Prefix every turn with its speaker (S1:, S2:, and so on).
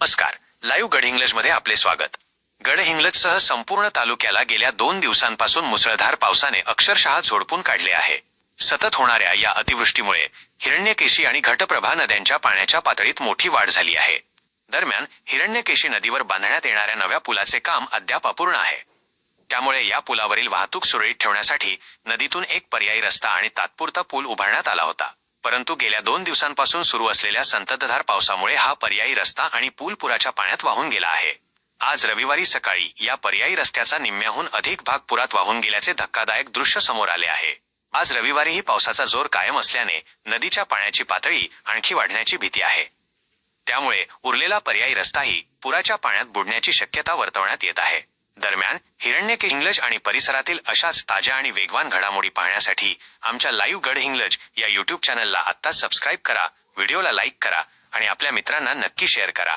S1: नमस्कार, लाईव्ह गडहिंग्लजमध्ये आपले स्वागत. गडहिंग्लजसह संपूर्ण तालुक्याला गेल्या 2 दिवसांपासून मुसळधार पावसाने अक्षरशः झोडपून काढले आहे. सतत होणाऱ्या या अतिवृष्टीमुळे हिरण्यकेशी आणि घटप्रभा नद्यांच्या पाण्याच्या पातळीत मोठी वाढ झाली आहे. दरम्यान हिरण्यकेशी नदीवर बांधण्यात येणाऱ्या नव्या पुलाचे काम अद्याप अपूर्ण आहे. त्यामुळे या पुलावरील वाहतूक सुरळीत ठेवण्यासाठी नदीतून एक पर्यायी रस्ता आणि तात्पुरता पूल उभारण्यात आला होता. परंतु गेल्या 2 दिवसांपासून सुरू असलेल्या संततधार पावसामुळे हा पर्यायी रस्ता आणि पूल पुराच्या पाण्यात वाहून गेला आहे. आज रविवारी सकाळी या पर्यायी रस्त्याचा निम्म्याहून अधिक भाग पुरात वाहून गेल्याचे धक्कादायक दृश्य समोर आले आहे. आज रविवारीही पावसाचा जोर कायम असल्याने नदीच्या पाण्याची पातळी आणखी वाढण्याची भीती आहे. त्यामुळे उरलेला पर्यायी रस्ताही पुराच्या पाण्यात बुडण्याची शक्यता वर्तवण्यात येत आहे. दरम्यान हिरण्यकेशी आणि परिसरातील अशाच ताज्या आणि वेगवान घडामोडी पाहण्यासाठी आमच्या लाईव्ह गडहिंग्लज या YouTube चॅनलला आत्ताच सबस्क्राईब करा, व्हिडिओला लाईक करा आणि आपल्या मित्रांना नक्की शेअर करा.